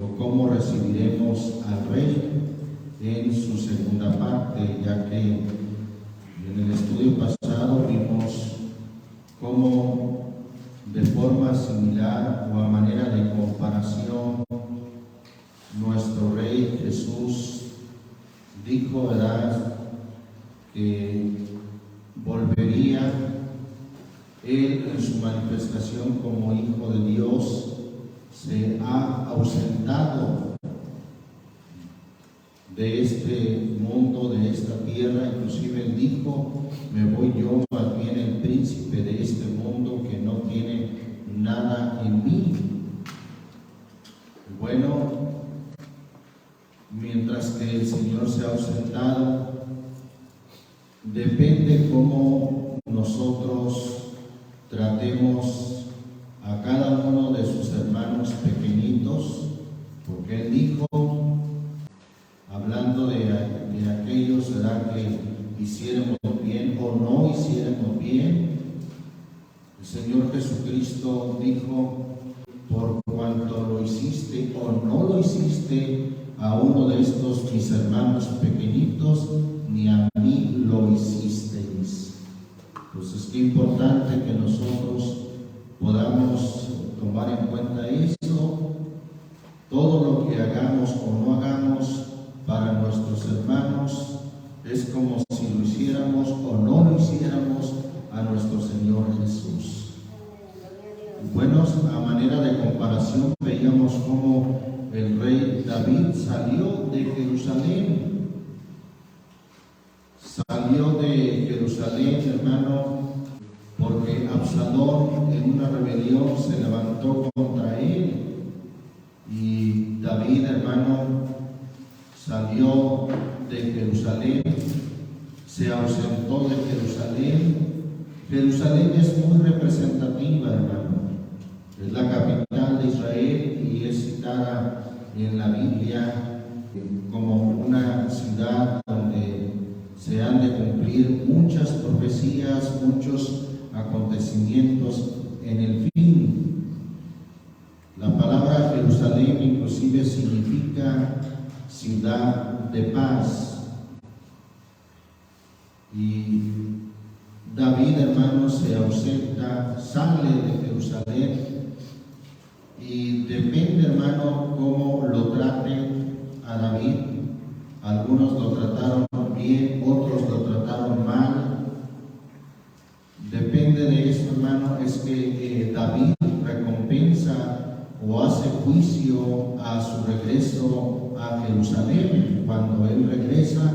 o cómo recibiremos al Rey en su segunda parte, ya que en el estudio pasado vimos cómo de forma similar o a manera de comparación nuestro Rey Jesús dijo, ¿verdad?, que volvería Él en su manifestación como Hijo de Dios. Se ha ausentado de este mundo, de esta tierra. Inclusive Él dijo: me voy yo, más bien el príncipe de este mundo que no tiene nada en mí. Bueno, mientras que el Señor se ha ausentado, depende cómo nosotros tratemos a cada uno de sus hermanos pequeñitos, porque Él dijo, hablando de aquellos, ¿será que hiciéramos bien o no hiciéramos bien? El Señor Jesucristo dijo: por cuanto lo hiciste o no lo hiciste a uno de estos mis hermanos pequeñitos, ni a mí lo hicisteis. Entonces, qué importante que nosotros podamos tomar en cuenta eso. Todo lo que hagamos o no hagamos para nuestros hermanos es como si lo hiciéramos o no lo hiciéramos a nuestro Señor Jesús. Bueno, a manera de comparación, veíamos cómo el rey David salió de Jerusalén. Salió de Jerusalén, hermano, porque Absalón en una rebelión se levantó contra él. Y David, hermano, salió de Jerusalén, se ausentó de Jerusalén. Jerusalén es muy representativa, hermano. Es la capital de Israel y es citada en la Biblia como una ciudad donde se han de cumplir muchas profecías, muchos acontecimientos en el fin. La palabra Jerusalén inclusive significa ciudad de paz. Y David, hermano, se ausenta, sale de Jerusalén, y depende, hermano, cómo lo traten a David. Algunos lo trataron bien, otros lo trataron mal. Depende de eso, hermano, es que David recompensa o hace juicio a su regreso a Jerusalén. Cuando él regresa,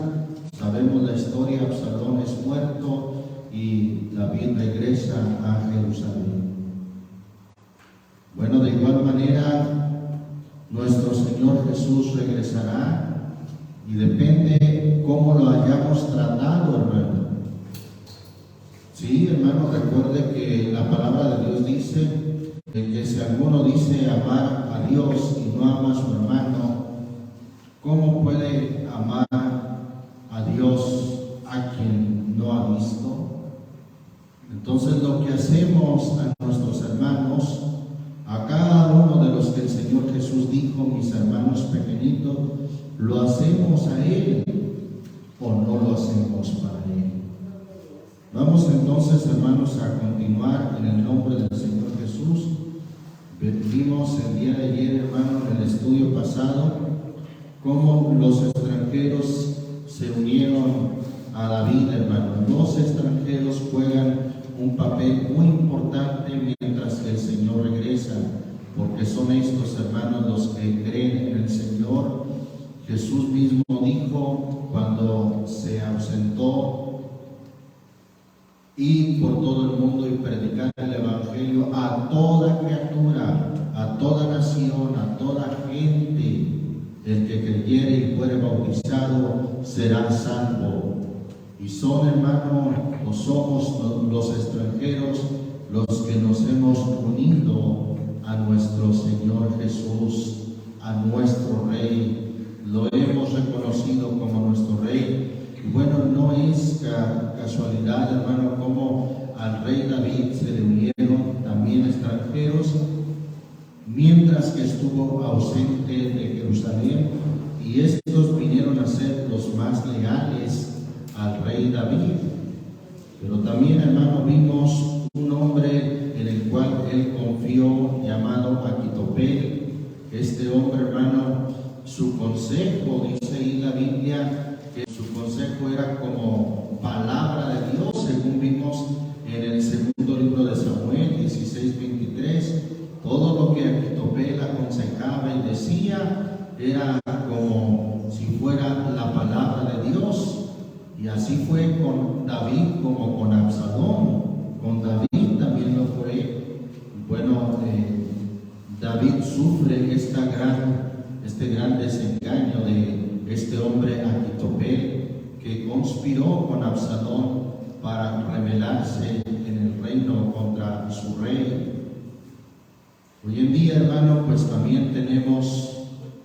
sabemos la historia: Absalón es muerto y David regresa a Jerusalén. Bueno, de igual manera, nuestro Señor Jesús regresará, y depende cómo lo hayamos tratado, hermano. Sí, hermano, recuerde que la palabra de Dios dice que si alguno dice amar a Dios y no ama a su hermano, ¿cómo puede amar a Dios a quien no ha visto? Entonces, lo que hacemos a nuestros hermanos, a cada uno de los que el Señor Jesús dijo, mis hermanos pequeñitos, ¿lo hacemos a Él o no lo hacemos para Él? Vamos entonces, hermanos, a continuar en el nombre del Señor Jesús. Vimos el día de ayer, hermano, en el estudio pasado, cómo los extranjeros se unieron a David, hermano. Los extranjeros juegan un papel muy importante mientras que el Señor regresa, porque son estos, hermanos, los que creen en el Señor. Jesús mismo dijo, cuando se ausentó: ir por todo el mundo y predicar el Evangelio a toda criatura, a toda nación, a toda gente. El que creyere y fuere bautizado será salvo. Y son, hermano, o somos los extranjeros los que nos hemos unido a nuestro Señor Jesús, a nuestro Rey. Lo hemos reconocido como nuestro Rey. Y bueno, no es casualidad, hermano, como al rey David se le unieron también extranjeros mientras que estuvo ausente de Jerusalén, y estos vinieron a ser los más leales al rey David. Pero también, hermano, vimos un hombre en el cual él confió, llamado Aquitopel. Este hombre, hermano, su consejo, dice ahí la Biblia, que su consejo era como palabra de Dios, según vimos en el segundo libro de Samuel 16:23. Todo lo que Aquitopel aconsejaba y decía era como si fuera la palabra de Dios. Y así fue con David como con Absalón. Con David también lo fue. Bueno, David sufre este gran desengaño de este hombre Aquitopel, que conspiró con Absalón para rebelarse en el reino contra su rey. Hoy en día, hermano, pues también tenemos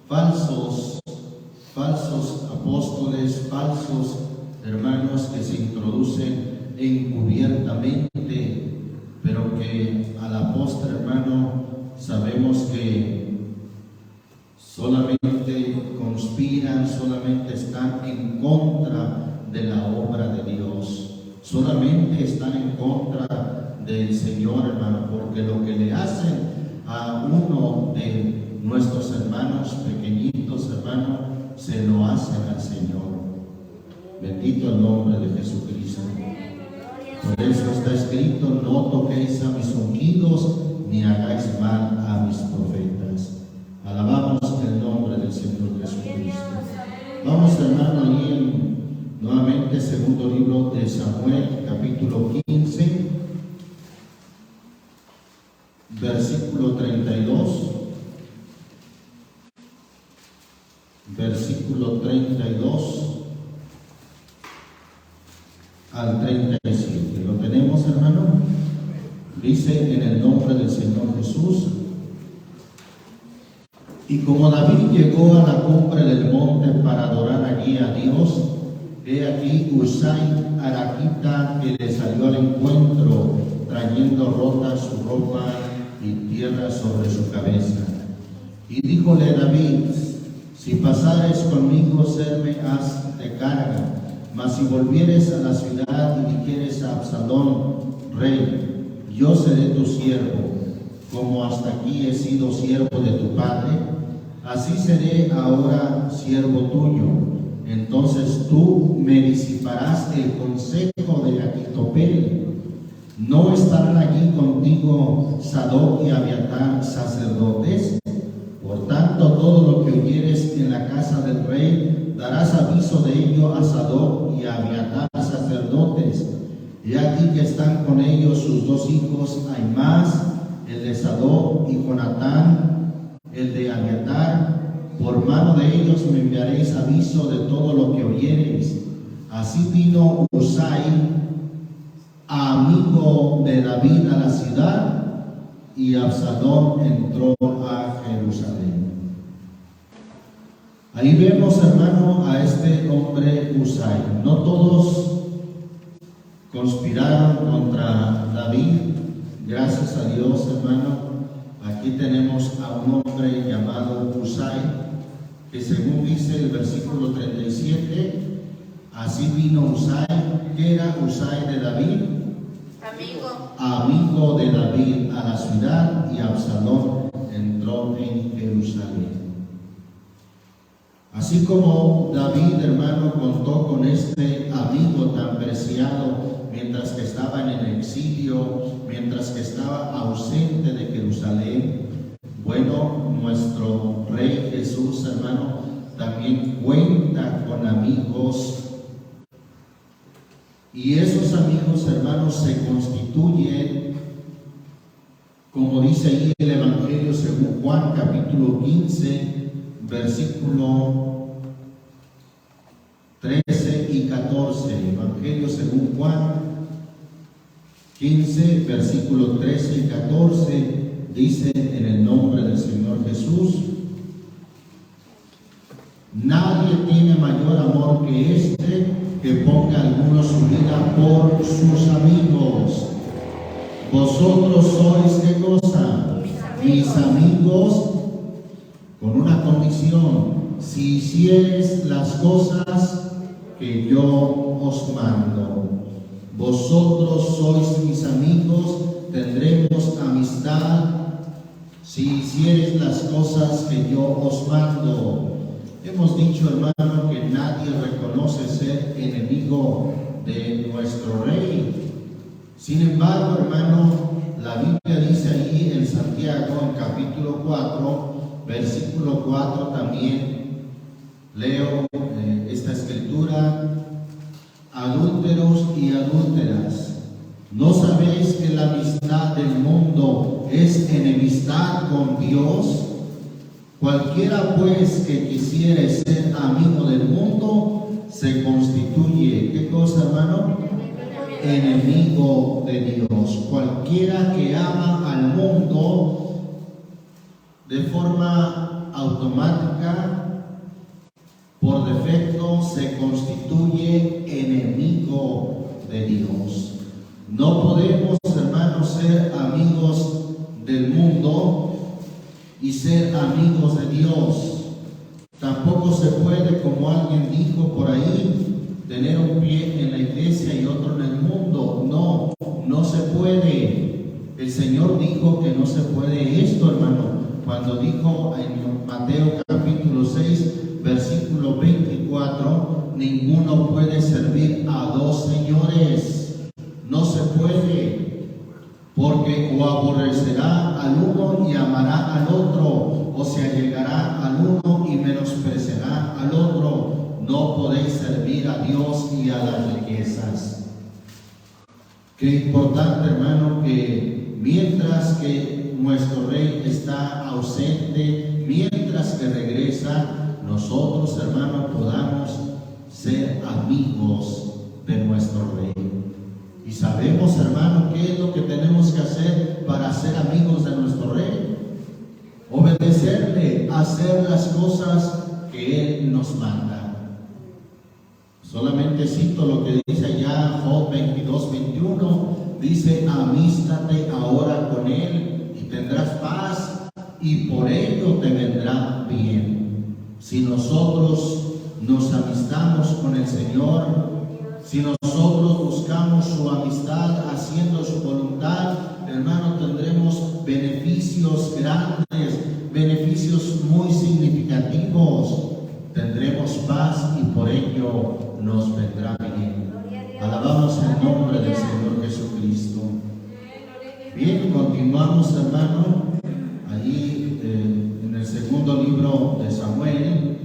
falsos apóstoles, falsos hermanos que se introducen encubiertamente, pero que a la postre, hermano, sabemos que solamente conspiran, solamente están en contra de la obra de Dios, solamente están en contra del Señor, hermano, porque lo que le hacen a uno de nuestros hermanos pequeñitos, hermano, se lo hacen al Señor. Bendito el nombre de Jesucristo. Por eso está escrito: no toquéis a mis ungidos, ni hagáis mal a mis profetas. Alabamos el nombre del Señor Jesucristo. Vamos, hermano, ahí nuevamente segundo libro de Samuel, capítulo 15, versículo 32. Versículo 32 al 37. ¿Lo tenemos, hermano? Dice: en el nombre del Señor Jesús. Y como David llegó a la cumbre del monte para adorar allí a Dios, he aquí Husai Arachita, que le salió al encuentro, trayendo rota su ropa y tierra sobre su cabeza. Y díjole David: si pasares conmigo, serme haz de carga. Mas si volvieres a la ciudad y dijeres a Absalón, rey, yo seré tu siervo, como hasta aquí he sido siervo de tu padre, así seré ahora siervo tuyo. Entonces tú me disiparás el consejo de Aquitopel. ¿No estarán allí contigo Sadoc y Abiatar, sacerdotes? Por tanto, todo lo que oyeres en la casa del rey, darás aviso de ello a Sadoc y a Abiatar, sacerdotes. Y aquí que están con ellos sus dos hijos, Ahimaas, el de Sadoc, y Jonatán, el de Abiatar. Por mano de ellos me enviaréis aviso de todo lo que oyereis. Así vino Husai, amigo de David, a la ciudad, y Absalón entró a Jerusalén. Ahí vemos, hermano, a este hombre Husai. No todos conspiraron contra David. Gracias a Dios, hermano. Aquí tenemos a un hombre llamado Husai, que según dice el versículo 37, así vino Husai. ¿Qué era Husai de David? Amigo de David a la ciudad, y Absalón entró en Jerusalén. Así como David, hermano, contó con este amigo tan preciado mientras que estaba en el exilio, mientras que estaba ausente de Jerusalén, bueno, nuestro Rey Jesús, hermano, también cuenta con amigos. Y esos amigos, hermanos, se constituyen, como dice ahí el Evangelio según Juan, capítulo 15, versículo 13 y 14. Evangelio según Juan 15, versículo 13 y 14, dice: en el nombre del Señor Jesús, nadie tiene mayor amor que este, que ponga alguno su vida por sus amigos. Vosotros sois, ¿qué cosa? mis amigos, con una condición: si hicieres las cosas que yo os mando. Vosotros sois mis amigos, tendremos amistad si hicieres las cosas que yo os mando. Hemos dicho, hermano, que nadie reconoce ser enemigo de nuestro Rey. Sin embargo, hermano, la Biblia dice ahí en Santiago, en capítulo 4, versículo 4 también, leo esta escritura: adúlteros y adúlteras, ¿no sabéis que la amistad del mundo es enemistad con Dios? Cualquiera pues que quisiere ser amigo del mundo se constituye, ¿qué cosa, hermano? Enemigo de Dios. Cualquiera que ama al mundo de forma automática, por defecto, se constituye enemigo de Dios. No podemos, hermanos, ser amigos del mundo y ser amigos de Dios. Tampoco se puede, como alguien dijo por ahí, tener un pie en la iglesia y otro en el mundo. No, no se puede. El Señor dijo que no se puede esto, hermano, cuando dijo en Mateo capítulo 6, versículo 24, ninguno puede servir a dos señores. No se puede, porque o aborrecerá al uno y amará al otro, o se allegará al uno y menospreciará al otro. No podéis servir a Dios y a las riquezas. Qué importante, hermano, que mientras que nuestro Rey está ausente, mientras que regresa, nosotros, hermano, podamos ser amigos de nuestro Rey. Y sabemos, hermano, qué es lo que tenemos que hacer para ser amigos de nuestro Rey: obedecerle, hacer las cosas que Él nos manda. Solamente cito lo que dice allá Job 22:21, dice: amístate ahora con Él y tendrás paz, y por ello te vendrá bien. Si nosotros nos amistamos con el Señor, si nosotros buscamos su amistad haciendo su voluntad, hermano, tendremos beneficios grandes, beneficios muy significativos. Tendremos paz y por ello nos vendrá bien. Alabamos el nombre del Señor Jesucristo. Bien, continuamos, hermano, allí en el segundo libro de Samuel.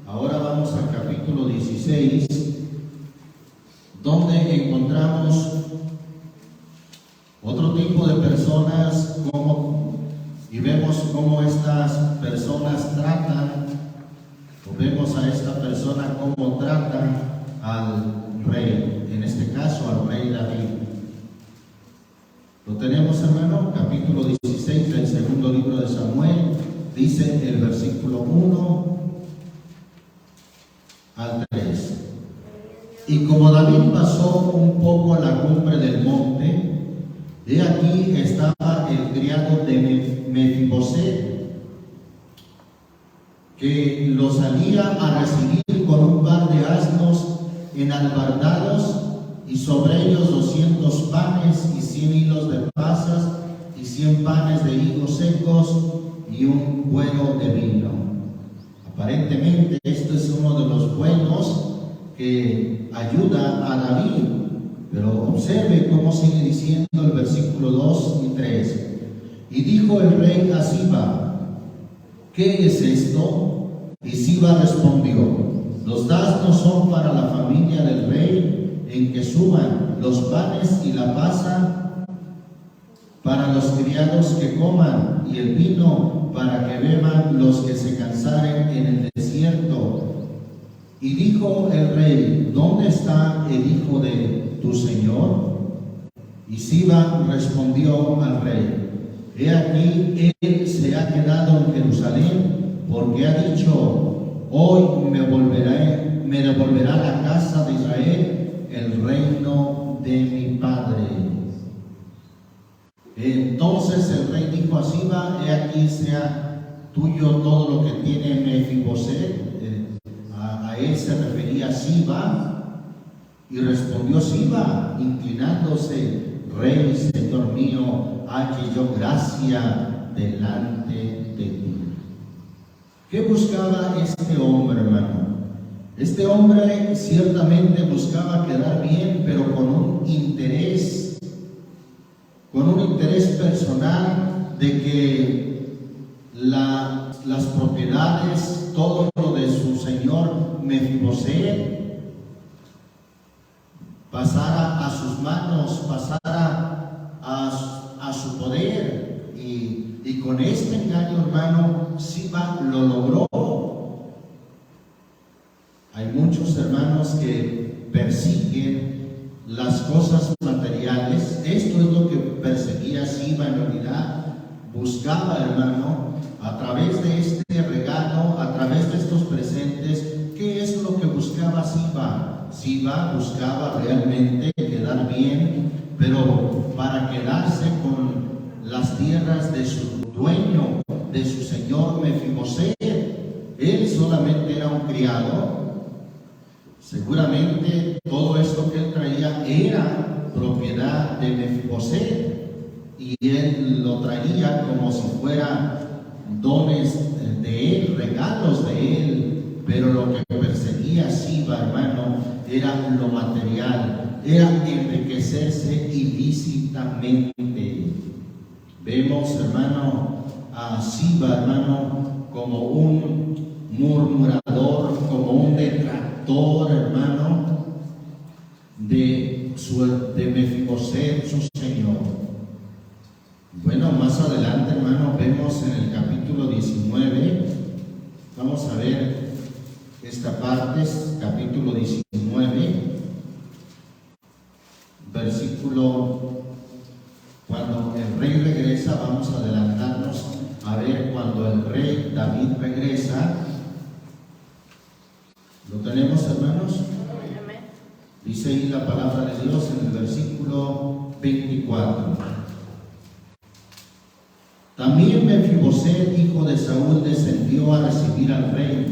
Ahora vamos al capítulo 16, donde encontramos otro tipo de personas y vemos cómo estas personas tratan, o vemos a esta persona cómo trata al rey, en este caso al rey David. Lo tenemos, hermano, capítulo 16 del segundo libro de Samuel, dice el versículo 1 al 3. Y como David pasó un poco a la cumbre del monte, he aquí estaba el criado de Mefiboset, que lo salía a recibir con un par de asnos enalbardados, y sobre ellos 200 panes y 100 hilos de pasas y 100 panes de higos secos y un cuero de vino. Aparentemente esto es uno de los buenos que ayuda a David, pero observe cómo sigue diciendo el versículo 2 y 3. Y dijo el rey a Siba: ¿qué es esto? Y Siba respondió: los asnos son para la familia del rey, en que suban los panes y la pasa para los criados que coman, y el vino para que beban los que se cansaren en el desierto. Y dijo el rey: ¿dónde está el hijo de tu señor? Y Siba respondió al rey: he aquí, él se ha quedado en Jerusalén, porque ha dicho: hoy me devolverá la casa de Israel el reino de mi padre. Entonces el rey dijo a Siba: he allí sea tuyo todo lo que tiene Mefiboset. A él se refería Siba, y respondió Siba, inclinándose: Rey, Señor mío, halle yo gracia delante de ti. ¿Qué buscaba este hombre, hermano? Este hombre ciertamente buscaba quedar bien, pero con un interés personal de que las propiedades, todo lo de su señor Mefiboset pasara a sus manos, pasara a su poder, y con este engaño, hermano, Siba lo logró. Hay muchos hermanos que persiguen las cosas materiales. Esto es lo que perseguía Siba en realidad. Buscaba, hermano, a través de este regalo, a través de estos presentes, ¿qué es lo que buscaba Siba? Siba buscaba realmente quedar bien, pero para quedarse con las tierras de su dueño, de su señor Mefiboset. Él solamente era un criado. Seguramente todo esto que él traía era propiedad de Mefiboset, y él lo traía como si fuera dones de él, regalos de él. Pero lo que perseguía Siba, hermano, era lo material, era enriquecerse ilícitamente. Vemos, hermano, a Siba, hermano, como un murmurador, como un detractor, hermano, de Mefiboset, su señor. Bueno, más adelante, hermano, vemos en el capítulo 19, vamos a ver esta parte, capítulo 19, versículo, cuando el rey regresa. Vamos a adelantarnos a ver cuando el rey David regresa. ¿Lo tenemos, hermanos? Dice ahí la palabra de Dios en el versículo 24. También Mefiboset, hijo de Saúl, descendió a recibir al rey.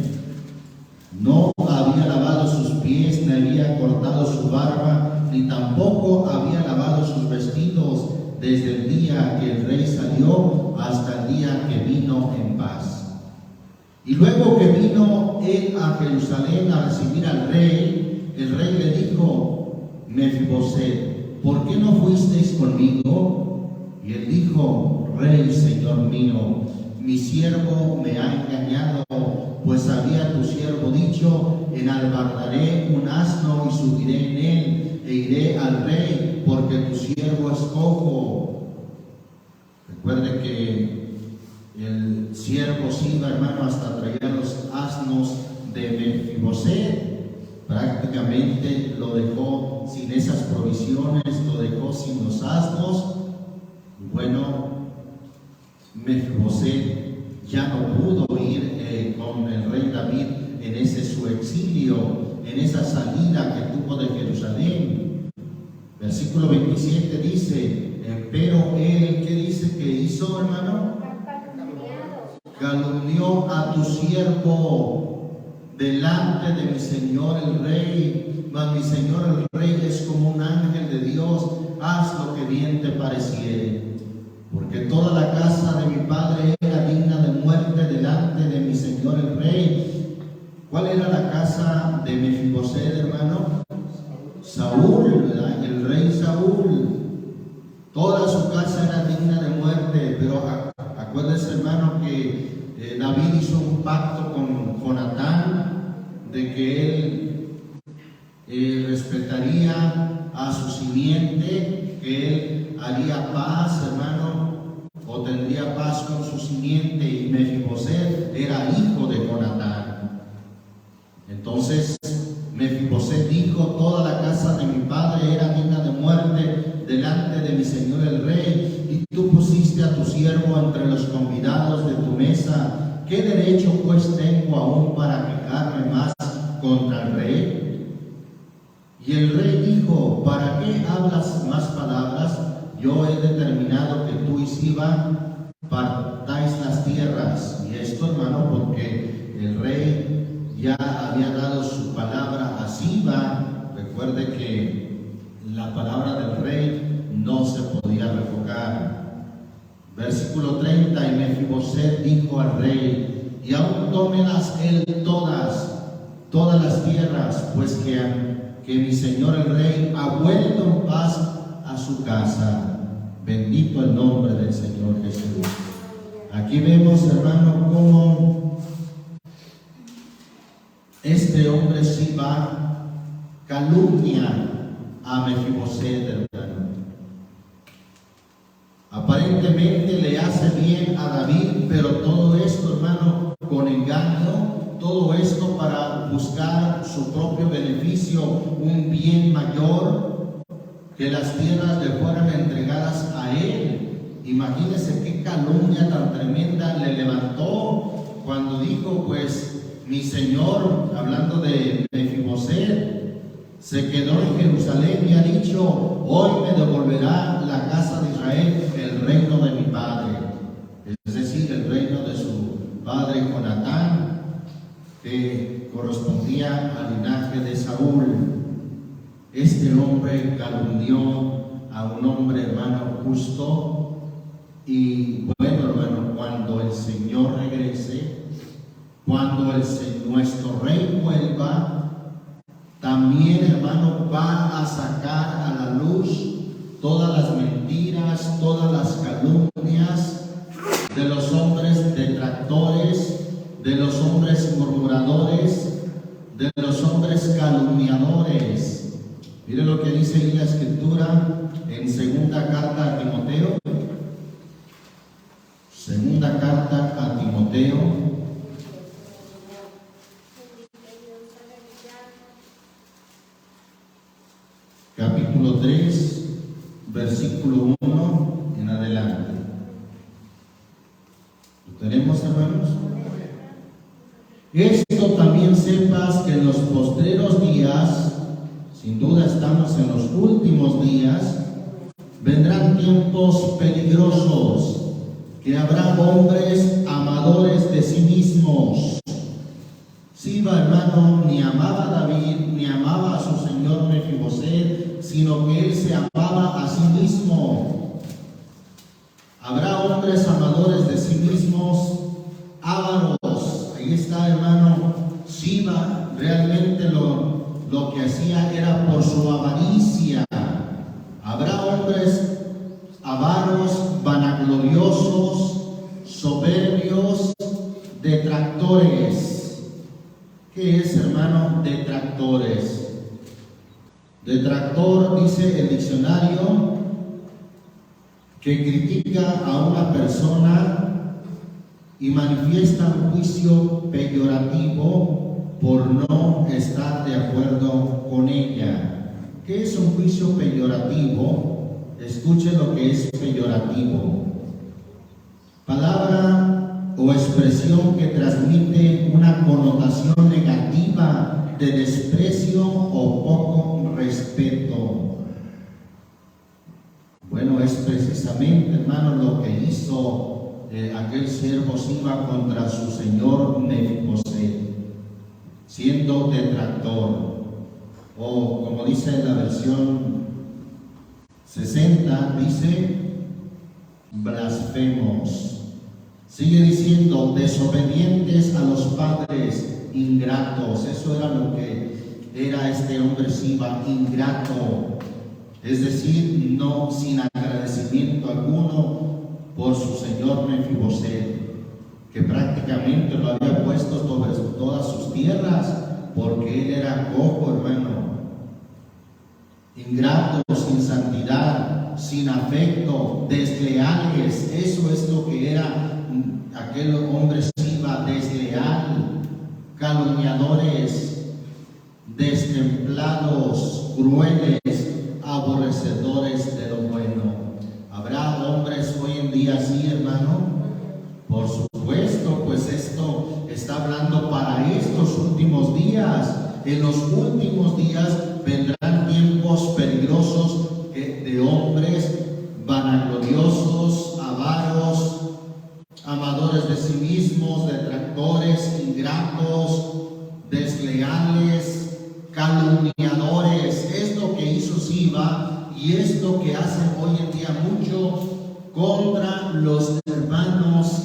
No había lavado sus pies, ni había cortado su barba, ni tampoco había lavado sus vestidos desde el día que el rey salió hasta el día que vino en paz. Y luego que vino él a Jerusalén a recibir al rey, el rey le dijo: Mefiboset, ¿por qué no fuisteis conmigo? Y él dijo: Rey, señor mío, mi siervo me ha engañado, pues había tu siervo dicho: enalbardaré un asno y subiré en él, e iré al rey, porque tu siervo es cojo. Recuerde que el siervo Siba, hermano, hasta traía los asnos de Mefiboset. Prácticamente lo dejó sin esas provisiones, lo dejó sin los asnos. Bueno, Mefiboset ya no pudo ir con el rey David en ese su exilio, en esa salida que tuvo de Jerusalén. Versículo 27 dice: pero él, ¿qué dice que hizo, hermano? Calumnió a tu siervo delante de mi señor el rey. Mas mi señor el rey es como un ángel de Dios. Haz lo que bien te pareciere. Porque toda la casa de mi padre era digna de muerte delante de mi señor el rey. ¿Cuál era la casa de Mefiboset, hermano? Saúl, ¿verdad? El rey Saúl. Toda su casa era digna de muerte. Pero acuérdese, hermano, que David hizo un pacto con Jonatán de que él respetaría a su simiente, que él haría paz, hermano, o tendría paz con su simiente. Y Mefiboset era hijo de Jonatán. Entonces Mefiboset dijo: toda la casa de mi padre era digna de muerte delante de mi señor el rey, y tú pusiste a tu siervo entre los convidados de tu mesa. ¿Qué derecho pues tengo aún para quejarme más contra el rey? Y el rey dijo: ¿para qué hablas más palabras? Yo he determinado que tú y Siba partáis las el rey ya había dado su palabra a Siba. Recuerde que la palabra del rey no se podía revocar. Versículo 30, y Mefiboset dijo al rey: y aún tómelas él todas las tierras, pues que mi señor el rey ha vuelto en paz a su casa. Bendito el nombre del Señor Jesús. Aquí vemos, hermano, cómo este hombre Siba calumnia a Mefiboset, hermano. Aparentemente le hace bien a David, pero todo esto, hermano, con engaño, todo esto para buscar su propio beneficio, un bien mayor, que las tierras le fueran entregadas a él. Imagínense qué calumnia tan tremenda le levantó cuando dijo: pues mi señor, hablando de Mefiboset, se quedó en Jerusalén y ha dicho: hoy me devolverá la casa de Israel el reino de mi padre, es decir, el reino de su padre Jonatán, que correspondía al linaje de Saúl. Este hombre calumnió a un hombre, hermano, justo. Y bueno, hermano, cuando el Señor regrese, cuando nuestro rey vuelva, también, hermano, va a sacar a la luz todas las mentiras, todas las calumnias de los hombres detractores, de los hombres murmuradores, de los hombres calumniadores. Mire lo que dice ahí la Escritura en segunda carta a Timoteo. Segunda carta a Timoteo, capítulo 3, versículo 1 en adelante. ¿Lo tenemos, hermanos? Esto también sepas, que en los postreros días, sin duda estamos en los últimos días, vendrán tiempos peligrosos, que habrá hombres amadores de sí mismos. Siba, hermano, ni amaba a David, ni amaba a su señor Mefiboset, sino que él se amaba a sí mismo. Habrá hombres amadores de sí mismos, ávaros. Ahí está, hermano. Siba realmente lo que hacía era por su avaricia. Habrá hombres avaros, vanagloriosos, soberbios, detractores. ¿Qué es, hermano, detractores? Detractor, dice el diccionario, que critica a una persona y manifiesta un juicio peyorativo por no estar de acuerdo con ella. ¿Qué es un juicio peyorativo? Escuche lo que es peyorativo. Palabra o expresión que transmite una connotación negativa de desprecio o poco respeto. Bueno, es precisamente, hermano, lo que hizo aquel siervo Siba contra su señor Mefiboset, siendo detractor, o como dice la versión 60, dice blasfemos. Sigue diciendo desobedientes a los padres, ingratos. Eso era lo que era este hombre Siba, ingrato, es decir, no, sin agradecimiento alguno por su señor Mefiboset, que prácticamente lo había puesto sobre todas sus tierras, porque él era cojo, hermano. Ingratos, sin santidad, sin afecto, desleales. Eso es lo que era aquel hombre Siba, desleal, calumniadores, destemplados, crueles, aborrecedores de lo bueno. ¿Habrá hombres hoy en día así, hermano? Por supuesto, pues esto está hablando para estos últimos días. En los últimos días vendrán tiempos peligrosos de hombres vanagloriosos, avaros, amadores de sí mismos, detractores, ingratos, lo que hacen hoy en día mucho contra los hermanos,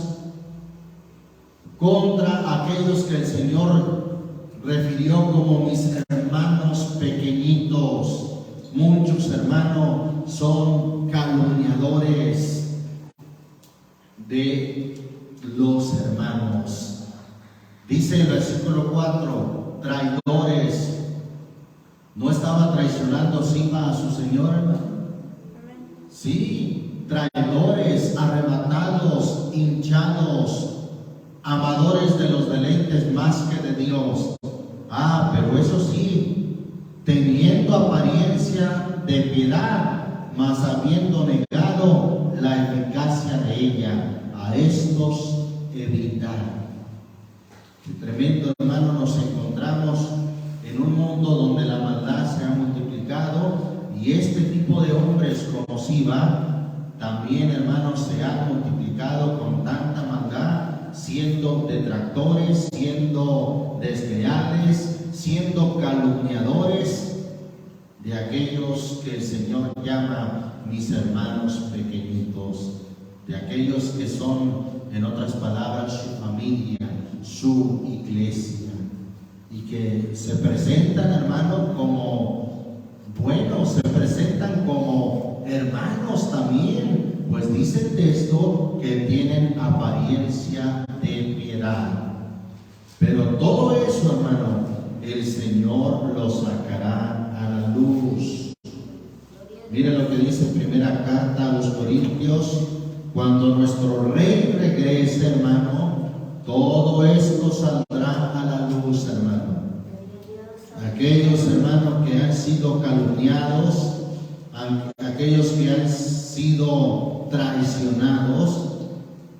contra aquellos que el Señor refirió como mis hermanos pequeñitos. Muchos hermanos son calumniadores de los hermanos. Dice el versículo 4, traidores. ¿No estaba traicionando Simba a su señor, hermano? Sí, traidores, arrebatados, hinchados, amadores de los deleites más que de Dios. Pero eso sí, teniendo apariencia de piedad, mas habiendo negado la eficacia de ella, a estos evitar. Tremendo, hermano, nos encontramos en un mundo donde la maldad se ha multiplicado, y este tipo de hombres como Siba también, hermanos, se ha multiplicado con tanta maldad, siendo detractores, siendo desleales, siendo calumniadores de aquellos que el Señor llama mis hermanos pequeñitos, de aquellos que son, en otras palabras, su familia, su iglesia, y que se presentan, hermano, como buenos, se presentan como hermanos también, pues dice el texto que tienen apariencia de piedad. Pero todo eso, hermano, el Señor lo sacará a la luz. Mire lo que dice primera carta a los Corintios: cuando nuestro Rey regrese, hermano, todo esto saldrá a la luz, hermano. Aquellos, hermanos, que han sido calumniados, aquellos que han sido traicionados,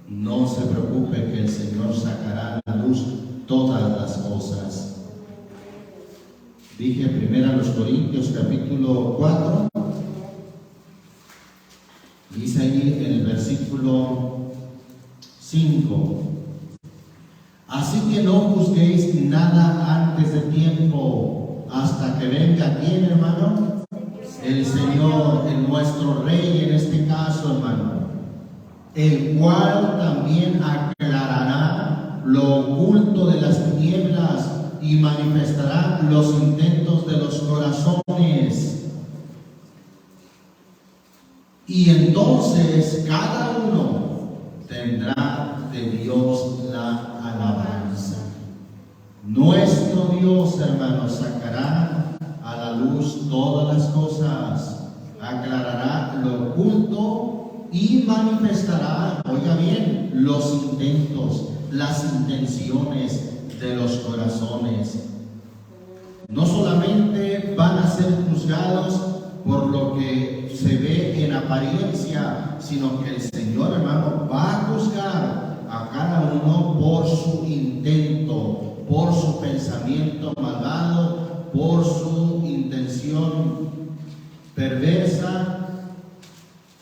no se preocupe, que el Señor sacará a la luz todas las cosas. Dije primero a los Corintios capítulo 4, dice allí en el versículo 5: así que no juzguéis nada antes de tiempo, hasta que venga, ¿quién, hermano? El Señor, el nuestro Rey en este caso, hermano, el cual también aclarará lo oculto de las tinieblas y manifestará los intentos de los corazones. Y entonces cada uno tendrá de Dios la alabanza. Nuestro Dios, hermanos, sacará a la luz todas las cosas, aclarará lo oculto y manifestará, oiga bien, los intentos, las intenciones de los corazones. No solamente van a ser juzgados por lo que se ve en apariencia, sino que el Señor, hermano, va a juzgar a cada uno por su intento, por su pensamiento malvado, por su intención perversa,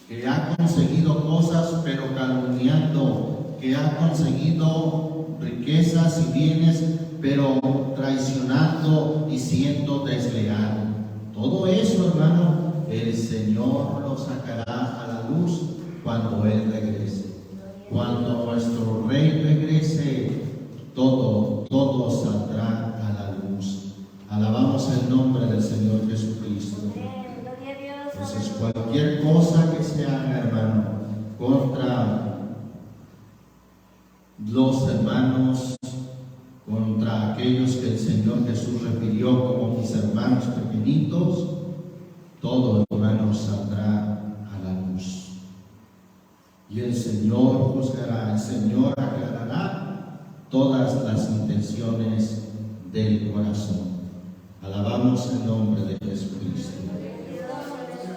que ha conseguido cosas pero calumniando, que ha conseguido riquezas y bienes pero traicionando y siendo desleal. Todo eso, hermano, el Señor lo sacará a la luz cuando Él regrese. Cuando nuestro Rey regrese, todo saldrá a la luz. Alabamos el nombre del Señor Jesucristo. Entonces, cualquier cosa que se haga, hermano, contra los hermanos, contra aquellos que el Señor Jesús refirió como mis hermanos pequeñitos, todo, hermano, saldrá a la luz. Y el Señor juzgará, el Señor aclarará todas las intenciones del corazón. Alabamos el nombre de Jesucristo.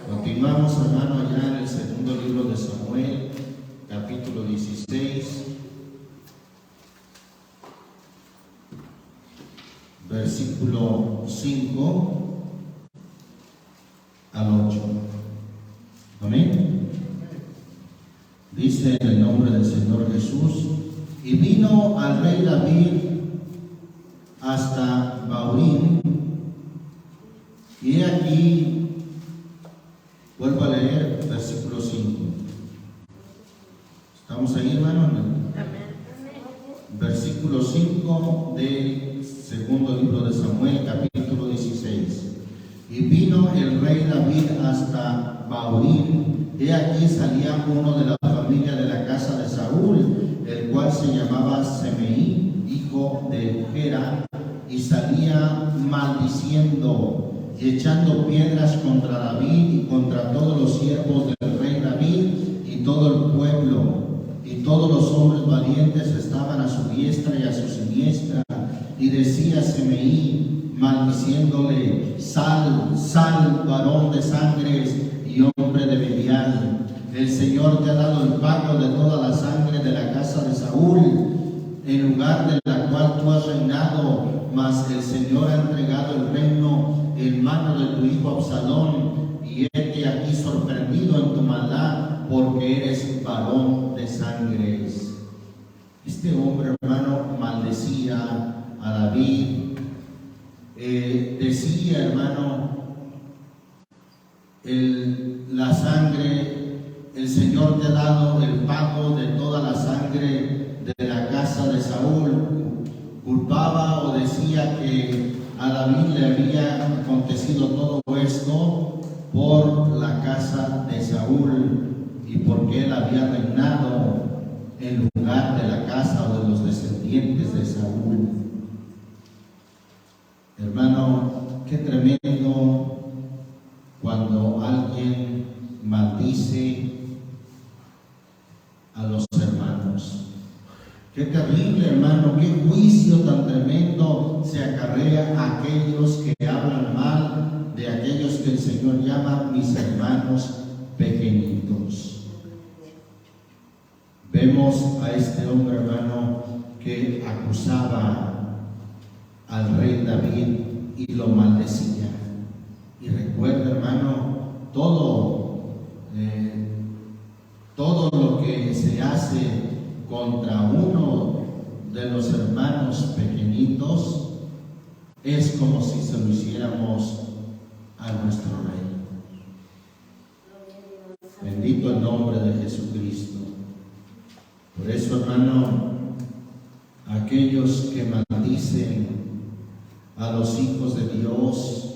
Continuamos, hermano, allá en el segundo libro de Samuel, capítulo 16, versículo 5 al 8. Amén. Dice en el nombre del Señor Jesús: y vino al rey David hasta Bahurim, y aquí, vuelvo a leer ahí, hermano, versículo 5 del segundo libro de Samuel, capítulo 16. Y vino el rey David hasta Bahurim, y aquí salía uno de la familia de la casa de Saúl, el cual se llamaba Semeí, hijo de Gera, y salía maldiciendo y echando piedras contra David y contra todos los siervos del rey David y todo el pueblo. Y todos los hombres valientes estaban a su diestra y a su siniestra. Y decía Semeí, maldiciéndole: sal, sal, varón de sangres y hombre de Belial. El Señor te ha dado el pago de toda la sangre de la casa de Saúl, en lugar de la cual tú has reinado, mas el Señor ha entregado el reino en mano de tu hijo Absalón, y hete aquí sorprendido en tu maldad, porque eres varón de sangres. Este hombre, hermano, maldecía a David, decía, hermano, la sangre, el Señor te ha dado el pago de toda la sangre de la casa de Saúl. Culpaba o decía que a David le había acontecido todo esto por la casa de Saúl y porque él había reinado en lugar de la casa o de los descendientes de Saúl. Hermano, qué tremendo cuando alguien maldice a los hermanos. Qué terrible, hermano, qué juicio tan tremendo se acarrea a aquellos que hablan mal de aquellos que el Señor llama mis hermanos pequeñitos. Vemos a este hombre, hermano, que acusaba al rey David y lo maldecía. Y recuerda, hermano, todo lo que se hace contra uno de los hermanos pequeñitos es como si se lo hiciéramos a nuestro rey. Bendito el nombre de Jesucristo. Por eso, hermano, aquellos que maldicen a los hijos de Dios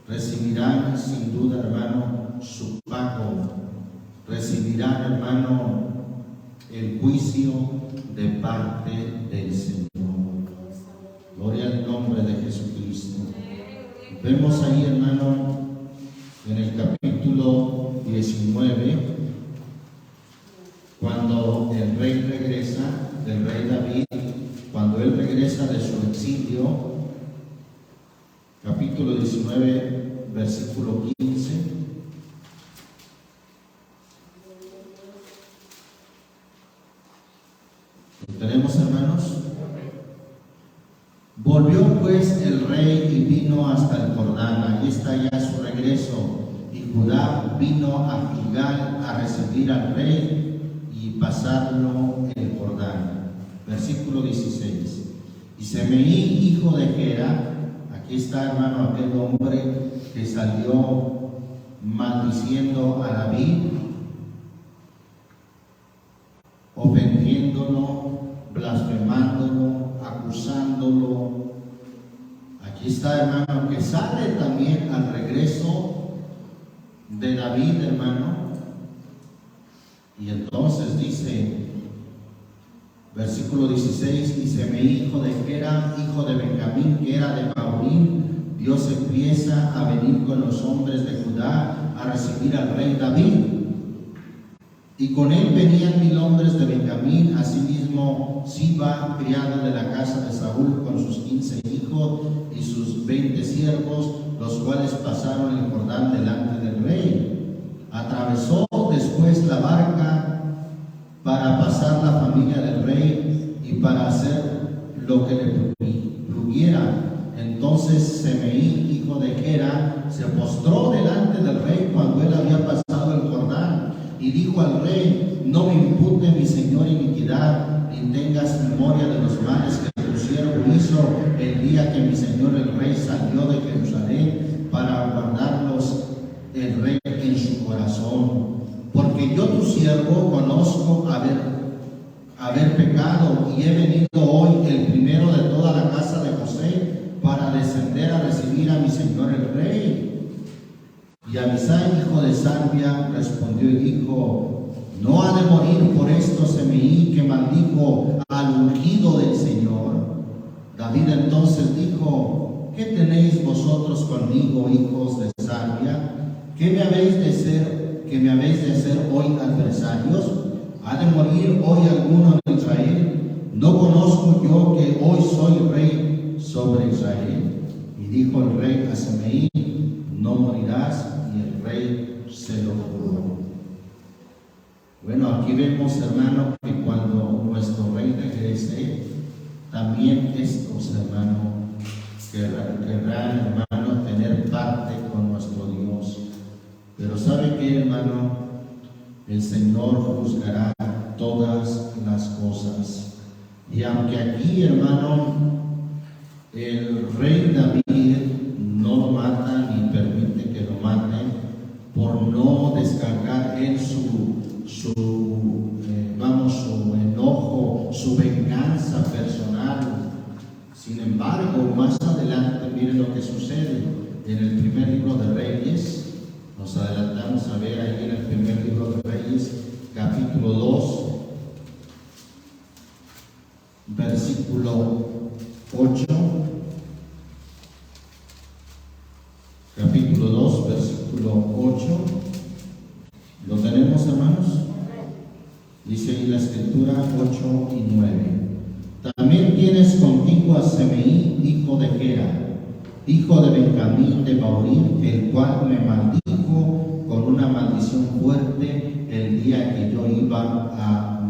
recibirán sin duda, hermano, su pago. Recibirán, hermano, el juicio de parte del Señor. Gloria al nombre de Jesucristo. Vemos ahí, hermano, en el capítulo 19, cuando el rey regresa, el rey David, cuando él regresa de su exilio, capítulo 19, versículo 15. ¿Tenemos, hermanos? Volvió pues el rey y vino hasta el Jordán. Aquí está ya su regreso. Y Judá vino a Gilgal a recibir al rey y pasarlo el Jordán. Versículo 16. Y Semeí, hijo de Gera, aquí está, hermano, aquel hombre que salió maldiciendo a David, ofendiéndolo, blasfemándolo, acusándolo. Aquí está, hermano, que sale también al regreso de David, hermano. Y entonces dice, versículo 16, y Semeí, hijo de Gera, hijo de Benjamín, que era de Bahurim, Dios empieza a venir con los hombres de Judá a recibir al rey David. Y con él venían 1000 hombres de Benjamín, asimismo Siba, criado de la casa de Saúl, con sus 15 hijos y sus 20 siervos, los cuales pasaron el Jordán delante del rey. Atravesó después la barca para pasar la familia del rey y para hacer lo que le pluguiera. Entonces Semeí, hijo de Gera, se postró delante del rey cuando él había pasado el Jordán. Y dijo al rey: no me impute mi señor iniquidad, ni tengas memoria de los males que tu siervo hizo el día que mi señor el rey salió de Jerusalén para guardarlos el rey en su corazón. Porque yo tu siervo conozco, haber pecado, y he venido hoy, el primero de toda la casa de José, para descender a recibir a mi señor el rey. Y Abisai, hijo de Sarvia, respondió y dijo: no ha de morir por esto Semeí, que maldijo al ungido del Señor. David entonces dijo: ¿qué tenéis vosotros conmigo, hijos de Sarvia? ¿Que me habéis de ser hoy adversarios? ¿Ha de morir hoy alguno de Israel? ¿No conozco yo que hoy soy rey sobre Israel? Y dijo el rey a Semeí: no morirás. Y el rey se lo juró. Bueno, aquí vemos, hermano, que cuando nuestro rey regrese, también estos, hermano, querrán, hermano, tener parte con nuestro Dios. Pero ¿sabe qué, hermano? El Señor juzgará todas las cosas. Y aunque aquí, hermano, el rey David no lo mata ni permite que lo maten por no descargar en su enojo, su venganza personal. Sin embargo, más adelante, miren lo que sucede en el primer libro de Reyes. Nos adelantamos a ver ahí en el primer libro de Reyes, capítulo 2, versículo 8. Capítulo 2, versículo 8. ¿Lo tenemos, hermanos? Dice ahí la escritura 8 y 9. También tienes contigo a Semeí, hijo de Gera, hijo de Benjamín de Baurín, el cual me maldijo con una maldición fuerte el día que yo iba a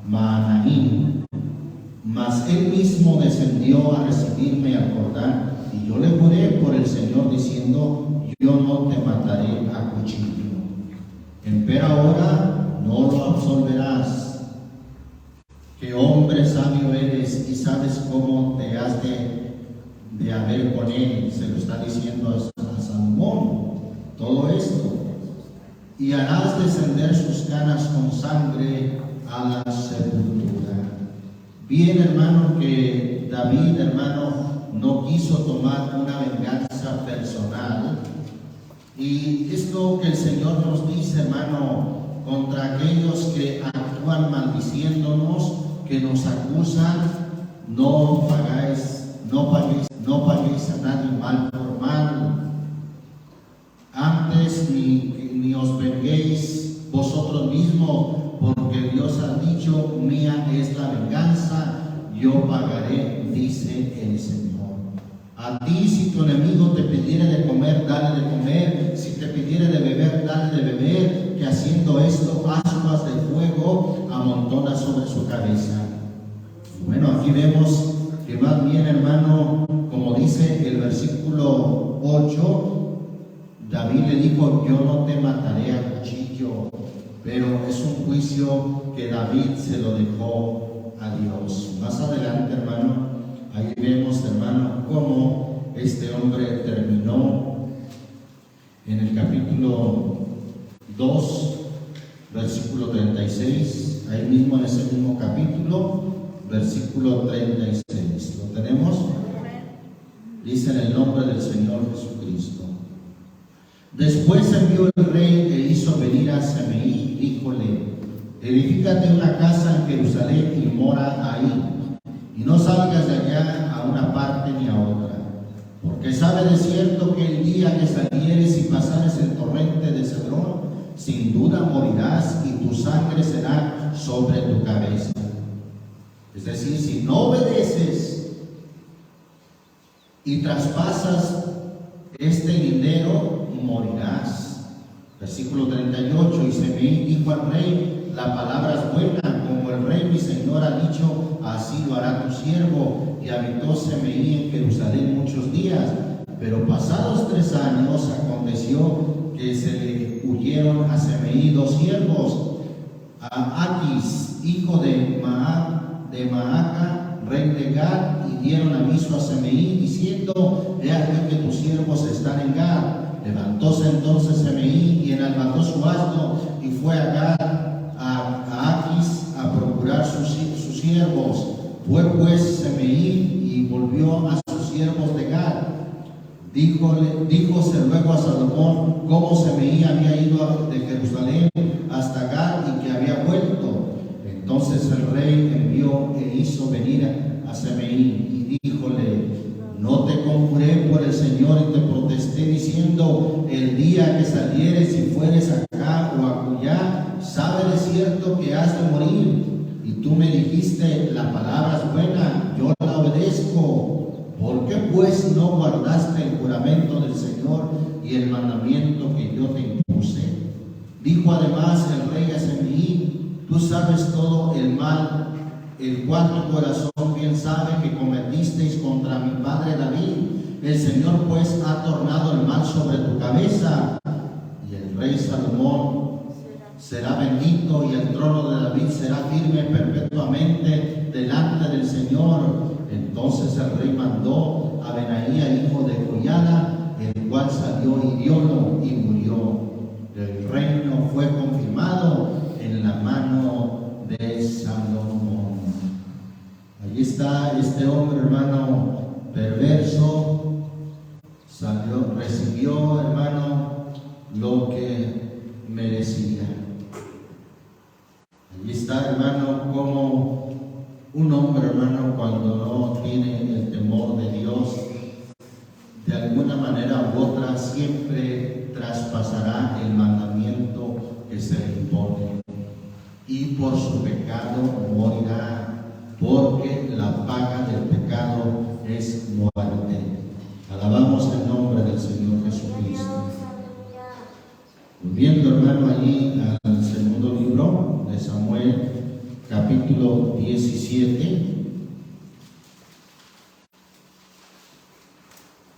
Mahanaim. Mas él mismo descendió a recibirme al Jordán, y yo le juré por el Señor diciendo: yo no te mataré a cuchillo. Empero ahora no lo absolverás. Que hombre sabio eres y sabes cómo te has de haber con él. Se lo está diciendo a Salomón todo esto. Y harás descender sus canas con sangre a la sepultura. Bien, hermano, que David, hermano, no quiso tomar una venganza personal. Y esto que el Señor nos dice, hermano, contra aquellos que actúan maldiciéndonos, que nos acusan: no paguéis a nadie mal por mal. Antes ni os venguéis vosotros mismos, porque Dios ha dicho: mía es la venganza, yo pagaré, dice el Señor. A ti, si tu enemigo te pidiere de comer, dale de comer; si te pidiere de beber, dale de beber, que haciendo esto ascuas de fuego amontona sobre su cabeza. Bueno, aquí vemos que más bien, hermano, como dice el versículo 8, David le dijo: yo no te mataré a cuchillo. Pero es un juicio que David se lo dejó a Dios. Más adelante, hermano, ahí vemos, hermano, cómo este hombre terminó en el capítulo 2, versículo 36, ahí mismo en ese mismo capítulo, versículo 36. ¿Lo tenemos? Dice: en el nombre del Señor Jesucristo. Después envió el rey e hizo venir a Semeí, díjole: edifícate una casa en Jerusalén y mora ahí, y no salgas de allá a una parte ni a otra, porque sabe de cierto que el día que salieres y pasares el torrente de Cedrón, sin duda morirás, y tu sangre será sobre tu cabeza. Es decir, si no obedeces y traspasas este lindero, morirás. Versículo 38. Y Semeí dijo al rey: la palabra es buena, como el rey mi señor ha dicho, así lo hará tu siervo. Y habitó Semeí en Jerusalén muchos días. Pero pasados 3 años aconteció que se le huyeron a Semeí 2 siervos: a Aquis, hijo de Maaca, rey de Gad, y dieron aviso a Semeí diciendo: he aquí que tus siervos están en Gad. Levantóse entonces Semeí y enalbardó su asno y fue a Gad, a Aquis, a procurar sus siervos de Gad. Díjose luego a Salomón cómo Semeí había ido de Jerusalén hasta Gad y que había vuelto. Entonces el rey envió e hizo venir a Semeí y díjole: no te conjuré por el Señor y te protesté diciendo: el día que salieres y fueres acá o acullá, sabe de cierto que has de morir. Y tú me dijiste: la palabra es buena, yo la obedezco. ¿Por qué pues no guardaste el juramento del Señor y el mandamiento que yo te impuse? Dijo además el rey a Semeí: tú sabes todo el mal, el cual tu corazón bien sabe que cometisteis contra mi padre David. El Señor pues ha tornado el mal sobre tu cabeza. Y el rey Salomón será bendito, y el trono de David será firme perpetuamente delante del Señor. Entonces el rey mandó a Benaía, hijo de Joiada, el cual salió hiriólo y murió. El reino fue confirmado en la mano de Salomón. Allí está este hombre, hermano, perverso, recibió, hermano, lo que merecía. Allí está, hermano, como un hombre, hermano, cuando no tiene el temor de Dios, de alguna manera u otra siempre traspasará el mandamiento que se le impone, y por su pecado morirá, porque la paga del pecado es muerte. Alabamos el nombre del Señor Jesucristo. Volviendo, hermano, allí al segundo libro de Samuel, capítulo 17,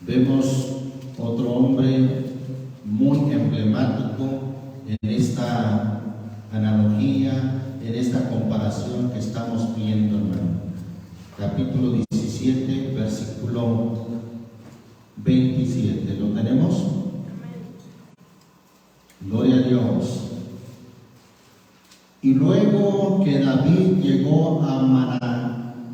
vemos otro hombre muy emblemático en esta analogía, en esta comparación que estamos viendo, hermano. Capítulo 17, versículo 27. ¿Lo tenemos? Gloria a Dios. Y luego que David llegó a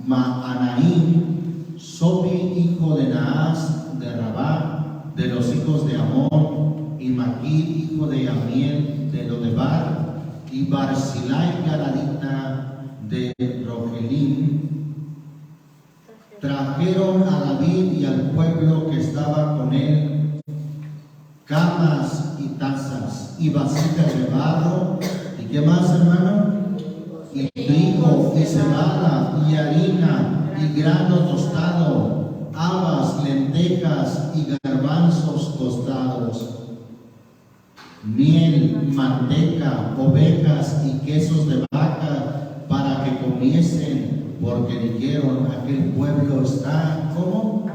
Mahanaim, Sobi, hijo de Naas de Rabá, de los hijos de Amón, y Maquir, hijo de Amiel de Lodebar, y Barzilai, galadita de Rogelim, trajeron a David y al pueblo que estaba con él camas y tazas y vasijas de barro. ¿Y qué más, hermano? Y trigo y cebada y harina y grano tostado, habas, lentejas y garbanzos tostados, miel, manteca, ovejas y quesos de vaca para que comiesen, porque dijeron: aquel pueblo está como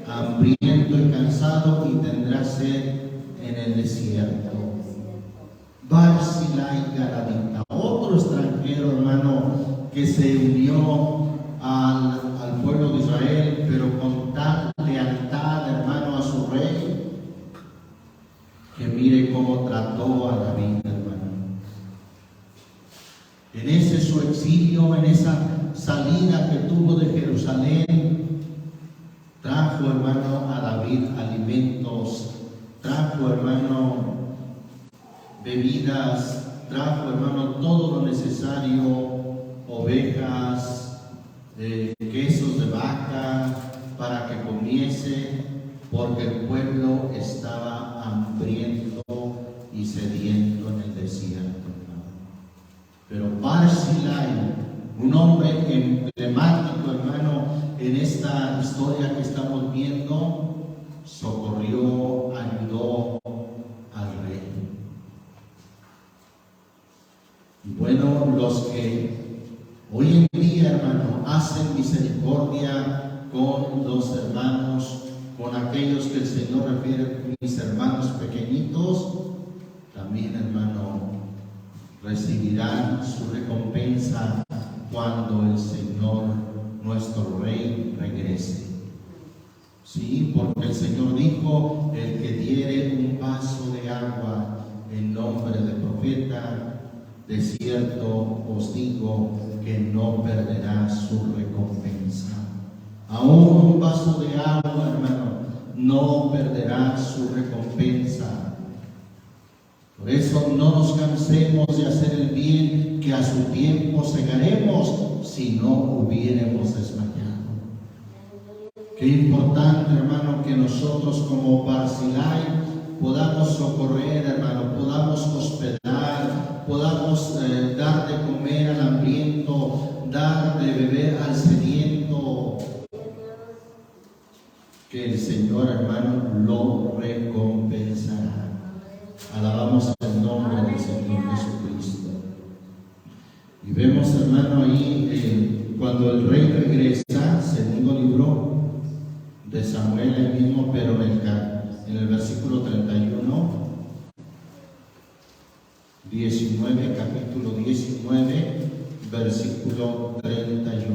hambriento y cansado y tendrá sed en el desierto. Barzilai galadita, otro extranjero, hermano, que se unió al pueblo de Israel, pero con tal lealtad, hermano, a su rey, que mire cómo trató a David, hermano. En ese su exilio, en esa salida que tuvo de Jerusalén, trajo, hermano, a David alimentos, trajo, hermano, bebidas, trajo, hermano, todo lo necesario, ovejas, quesos de vaca, para que comiese, porque el pueblo estaba hambriento y sediento en el desierto, hermano. Pero Barzilai, un hombre emblemático, hermano, en esta historia que estamos viendo, socorrió, ayudó al rey. Y bueno, los que hoy en día, hermano, hacen misericordia con los hermanos, con aquellos que el Señor refiere mis hermanos pequeñitos, también, hermano, recibirán su recompensa cuando el Señor, nuestro Rey, regrese. Sí, porque el Señor dijo: el que diere un vaso de agua en nombre del profeta, de cierto os digo que no perderá su recompensa. Aún un vaso de agua, no nos cansemos de hacer el bien, que a su tiempo segaremos si no hubiéramos desmayado. Qué importante, hermano, que nosotros como Barzillai podamos socorrer, hermano, podamos hospedar, podamos dar de comer al hambriento, dar de beber al sediento. Que el Señor, hermano, lo recompensará. Alabamos el nombre del Señor Jesucristo. Y vemos, hermano, ahí cuando el rey regresa, segundo libro de Samuel, el mismo, pero en el versículo 31, 19, capítulo 19, versículo 31.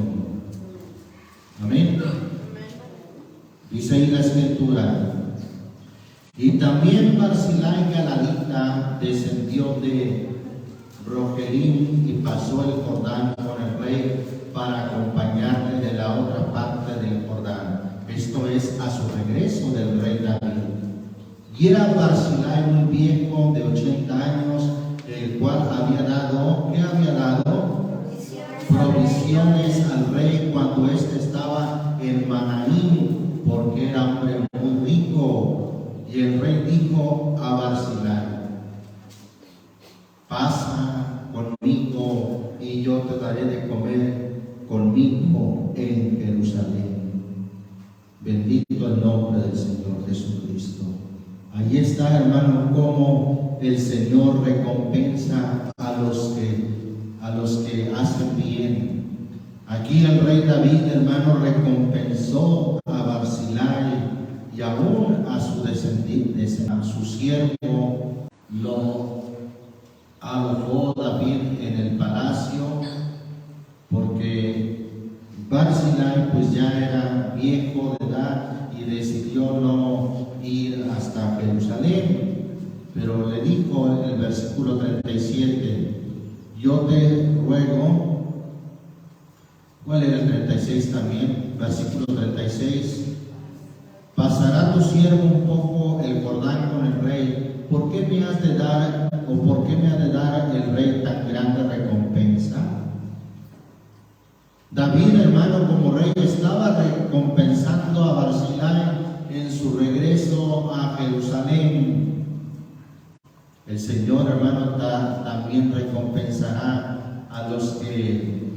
Amén. Dice ahí la escritura: y también Barzillai Galadita descendió de Rogelim y pasó el Jordán con el rey para acompañarle de la otra parte del Jordán. Esto es a su regreso del rey David. Y era Barzillai muy viejo, de 80 años, el cual había dado, ¿qué había dado? Provisiones al rey cuando éste estaba en Mahanaim, porque era hombre muy rico. Y el rey dijo a Barzillai: pasa conmigo y yo te daré de comer conmigo en Jerusalén. Bendito el nombre del Señor Jesucristo. Ahí está, hermano, cómo el Señor recompensa a los que hacen bien. Aquí el rey David, hermano, recompensó a Barzillai y aún a su descendiente, a su siervo, lo alojó David en el palacio, porque Barzillai pues ya era viejo de edad y decidió no ir hasta Jerusalén. Pero le dijo en el versículo 37, yo te ruego, ¿cuál era el 36 también? Versículo 36, pasará tu siervo un poco el Jordán con el rey. ¿Por qué me has de dar, o por qué me ha de dar el rey tan grande recompensa? David, hermano, como rey, estaba recompensando a Barzillai en su regreso a Jerusalén. El Señor, hermano, también recompensará a los que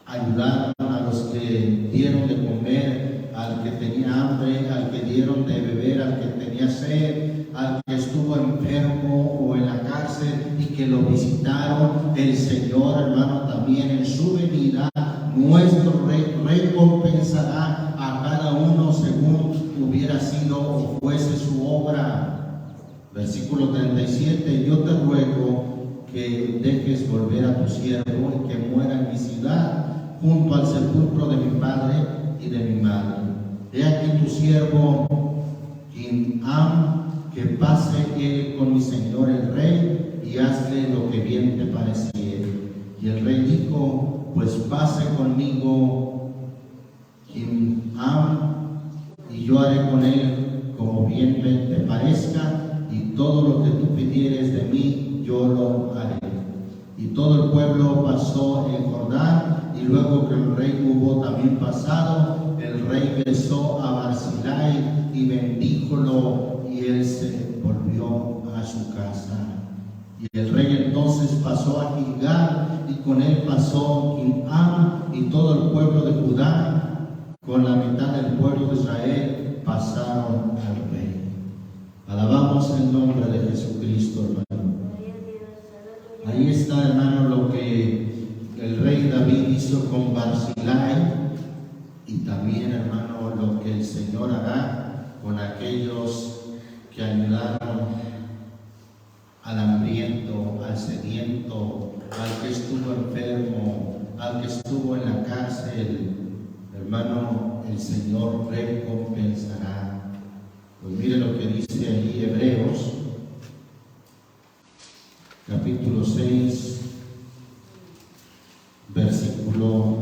ayudaron, a los que dieron de comer, al que tenía hambre, al que dieron de beber, al que tenía sed, al que estuvo enfermo o en la cárcel y que lo visitaron. El Señor, hermano, también en su venida, nuestro rey, recompensará a cada uno según hubiera sido o fuese su obra. Versículo 37, yo te ruego que dejes volver a tu siervo y que muera en mi ciudad, junto al sepulcro de mi padre y de mi madre. He aquí tu siervo Kimham, que pase él con mi señor el rey y hazle lo que bien te pareciere. Y el rey dijo, pues pase conmigo Kimham, y yo haré con él como bien te parezca, y todo lo que tú pidieres de mí, yo lo haré. Y todo el pueblo pasó el Jordán, y luego que el rey hubo también pasado, el rey besó a Barzillai y bendíjolo, y él se volvió a su casa. Y el rey entonces pasó a Gilgal, y con él pasó Kimham y todo el pueblo de Judá, con la mitad del pueblo de Israel pasaron al rey. Alabamos el nombre de Jesucristo, hermano. Ahí está, hermano, lo que el rey David hizo con Barzillai, y también, hermano, lo que el Señor hará con aquellos que ayudaron al hambriento, al sediento, al que estuvo enfermo, al que estuvo en la cárcel. Hermano, el Señor recompensará. Pues mire lo que dice ahí Hebreos, capítulo 6, versículo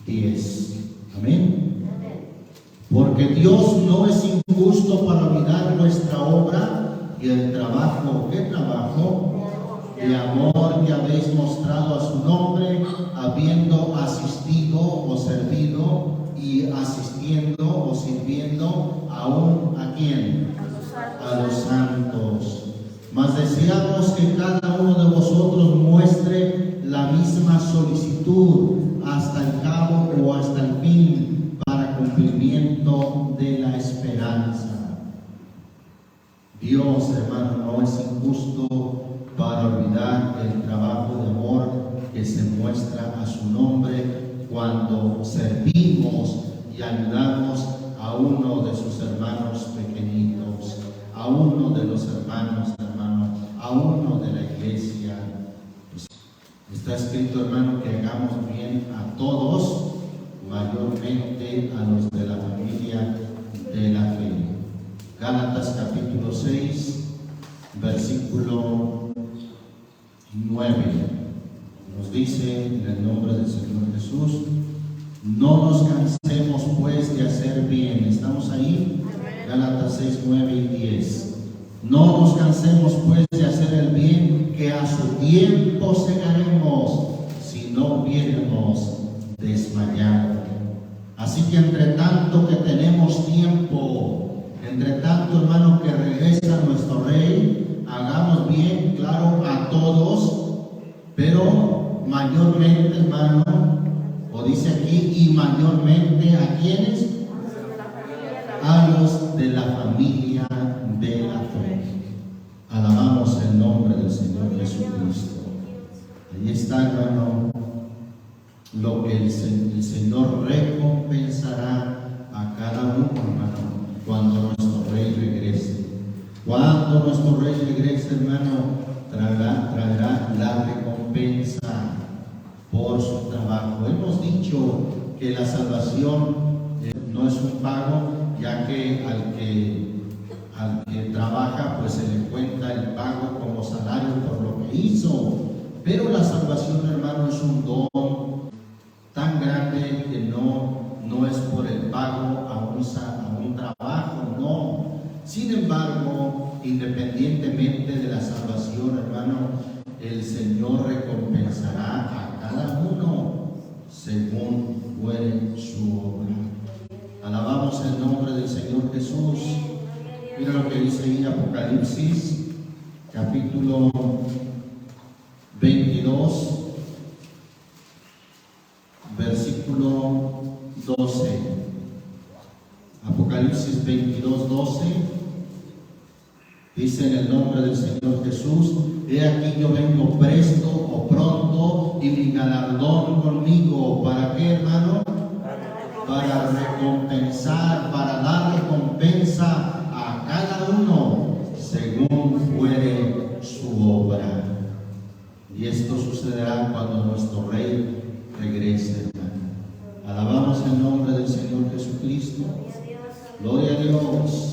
10. Amén. Porque Dios no es injusto injusto para olvidar nuestra obra y el trabajo, ¿qué trabajo? De amor que habéis mostrado a su nombre, habiendo asistido o servido y asistiendo o sirviendo aún ¿a quién? A los santos. Mas deseamos que cada uno de vosotros muestre la misma solicitud hasta el cabo o hasta el fin para cumplimiento de la esperanza. Dios, hermano, no es injusto para olvidar el trabajo de amor que se muestra a su nombre cuando servimos y ayudamos a uno de sus hermanos pequeñitos, a uno de los hermanos, a uno de la iglesia. Pues, está escrito, hermano, que hagamos bien a todos, mayormente a los de la familia de la fe. Gálatas capítulo 6, versículo 9. Nos dice en el nombre del Señor Jesús: no nos cansemos pues de hacer bien. ¿Estamos ahí? Gálatas 6, 9 y 10. No nos cansemos pues de hacer el bien, que a su tiempo segaremos, si no hubiéramos desmayado. Así que entre tanto que tenemos tiempo, entre tanto, hermano, que regresa nuestro Rey, hagamos bien, claro, a todos, pero mayormente, hermano, o dice aquí, y mayormente ¿a quiénes? A los de la familia de la fe. Alabamos el nombre del Señor Jesucristo. Ahí está, hermano, lo que el Señor recompensará a cada uno, hermano, cuando nuestro Rey regrese. Cuando nuestro Rey regrese, hermano, traerá la recompensa por su trabajo. Hemos dicho que la salvación no es un pago, ya que al que trabaja pues se le cuenta el pago como salario por lo que hizo. Pero la salvación, hermano, es un don tan grande que no es por el pago a un trabajo, no. Sin embargo, independientemente de la salvación, hermano, el Señor recompensará a cada uno según fuere su obra. Alabamos el nombre del Señor Jesús. Mira lo que dice ahí Apocalipsis, capítulo 22, versículo 12. Apocalipsis 22, 12. Dice en el nombre del Señor Jesús: he aquí yo vengo presto o pronto, y mi galardón conmigo. ¿Para qué, hermano? Para recompensar, para dar recompensa a cada uno según fuere su obra. Y esto sucederá cuando nuestro Rey regrese, hermano. Alabamos el nombre del Señor Jesucristo. Gloria a Dios.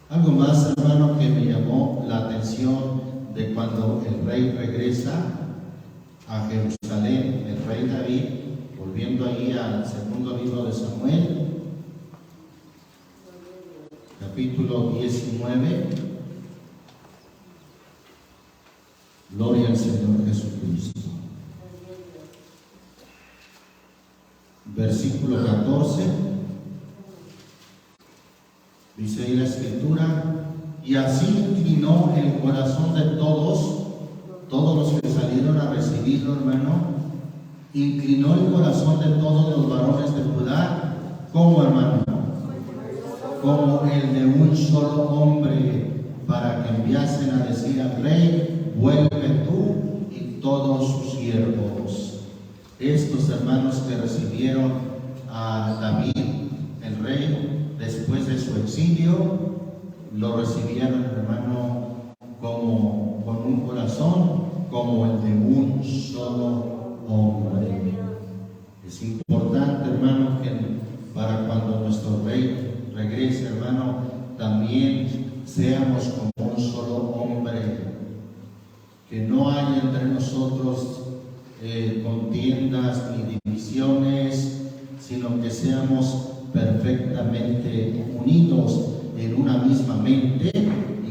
Algo más, hermano, que me llamó la atención de cuando el Rey regresa a Jerusalén, el Rey David, volviendo ahí al segundo libro de Samuel, capítulo 19. Gloria al Señor Jesucristo. Versículo 14. Dice ahí la Escritura: y así inclinó el corazón de todos los que salieron a recibirlo, hermano. Inclinó el corazón de todos los varones de Judá, como, hermano, como el de un solo hombre, para que enviasen a decir al rey: vuelve tú y todos sus siervos. Estos hermanos que recibieron a David, el rey, después de su exilio, lo recibieron, hermano, como con un corazón como el de un solo hombre. Es importante, hermano, que para cuando nuestro Rey regrese, hermano, también seamos como un solo hombre, que no haya entre nosotros contiendas ni divisiones, sino que seamos perfectamente unidos en una misma mente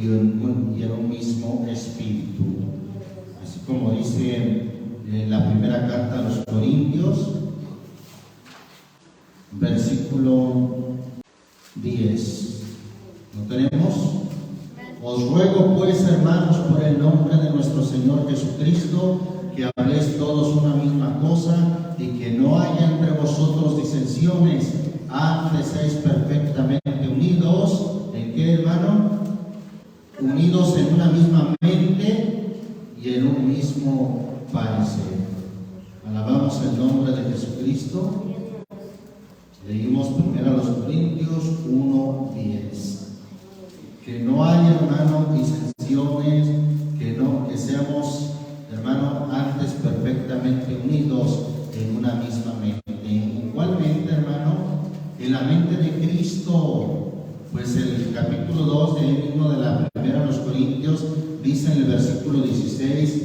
y en un mismo espíritu. Así como dice en la primera carta a los Corintios, versículo 10. ¿Lo tenemos? Os ruego pues, hermanos, por el nombre de nuestro Señor Jesucristo, que habléis todos una misma cosa y que no haya entre vosotros disensiones, antes seáis perfectamente unidos. ¿En qué, hermano? Unidos en una misma mente y en un mismo parecer. Alabamos el nombre de Jesucristo. Leímos primero a los Corintios 1:10. Que no haya, hermano, disensiones, que seamos, hermano, antes perfectamente unidos en una misma mente. Igualmente, hermano, en la mente de Cristo, pues el capítulo 2 de mismo de la primera a los Corintios dice en el versículo 16: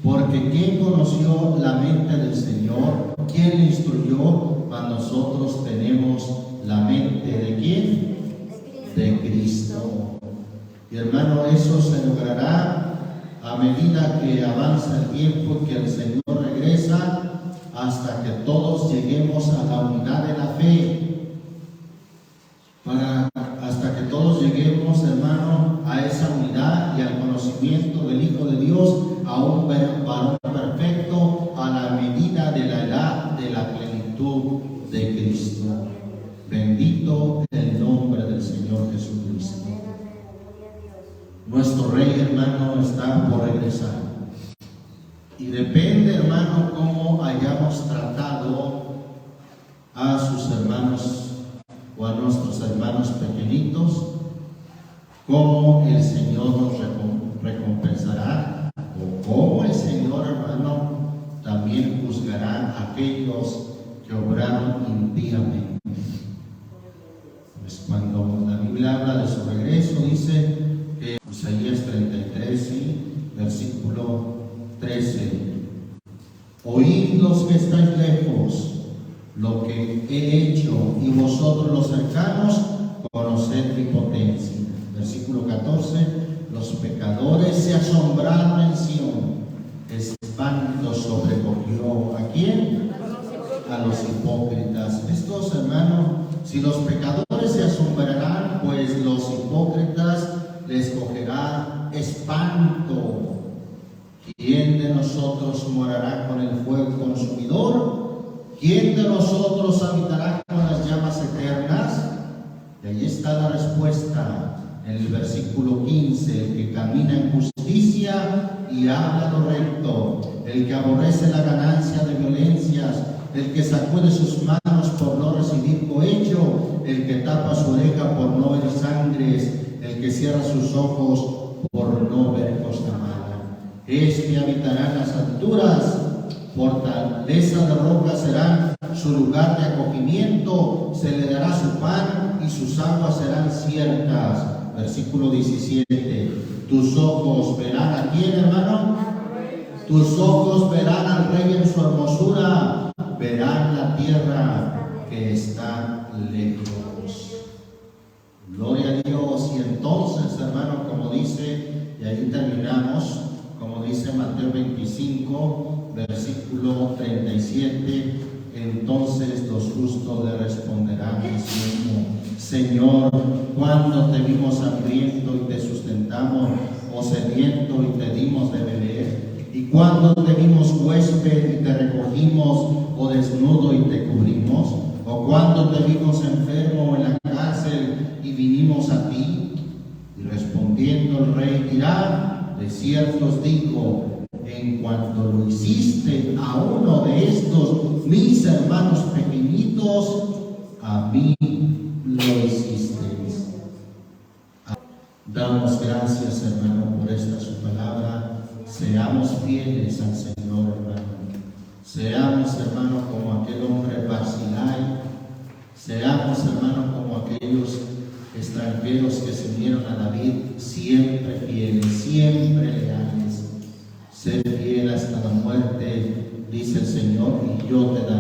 porque ¿quién conoció la mente del Señor? ¿Quién le instruyó? Mas nosotros tenemos la mente ¿de quién? De Cristo. Y hermano, eso se logrará a medida que avanza el tiempo y que el Señor regresa, hasta que todos lleguemos a la unidad de la fe. Hasta que todos lleguemos, hermano, a esa unidad y al conocimiento del Hijo de Dios, a un varón perfecto, a la medida de la edad de la plenitud de Cristo. Bendito el nombre del Señor Jesucristo. Nuestro Rey, hermano, está por regresar. Y depende, hermano, cómo hayamos tratado a sus hermanos o a nuestros hermanos pequeñitos, cómo el Señor nos recompensará, o cómo el Señor, hermano, también juzgará a aquellos que obraron impíamente. Pues cuando la Biblia habla de su regreso, dice que Isaías 33, ¿sí? Versículo 13: oíd los que estáis lejos lo que he hecho, y vosotros los cercanos conoced mi potencia. Versículo 14: los pecadores se asombraron en Sión, espanto sobrecogió ¿a quién? A los hipócritas. Estos, hermanos, si los pecadores se asombrarán, pues los hipócritas les cogerá espanto. ¿Quién de nosotros morará con el fuego consumidor? ¿Quién de nosotros habitará con las llamas eternas? Y ahí está la respuesta en el versículo 15: el que camina en justicia y habla lo recto, el que aborrece la ganancia de violencias, el que sacude sus manos por no recibir cohecho, el que tapa su oreja por no ver sangres, el que cierra sus ojos por no ver cosa mala. Este habitará en las alturas, fortaleza de roca será su lugar de acogimiento, se le dará su pan y sus aguas serán ciertas. Versículo 17: tus ojos verán ¿a quién, hermano? Tus ojos verán al Rey en su hermosura, verán la tierra que está lejos. Gloria a Dios. Y entonces, hermano, como dice, y ahí terminamos, como dice Mateo 25, versículo 37, entonces los justos le responderán diciendo: Señor, ¿cuándo te vimos hambriento y te sustentamos, o sediento y te dimos de beber? ¿Y cuándo te vimos huésped y te recogimos, o desnudo y te cubrimos? ¿O cuándo te vimos enfermo en la cárcel y vinimos a ti? Y respondiendo el rey dirá: de cierto os digo, en cuanto lo hiciste a uno de estos mis hermanos pequeñitos, a mí lo hicisteis. Damos gracias, hermano, por esta su palabra. Seamos fieles al Señor, hermano. Seamos, hermano, como aquel hombre Barzilai. Seamos, hermano, como aquellos extranjeros que se unieron a David, siempre fieles, siempre leales. Ser fiel hasta la muerte, dice el Señor, y yo te daré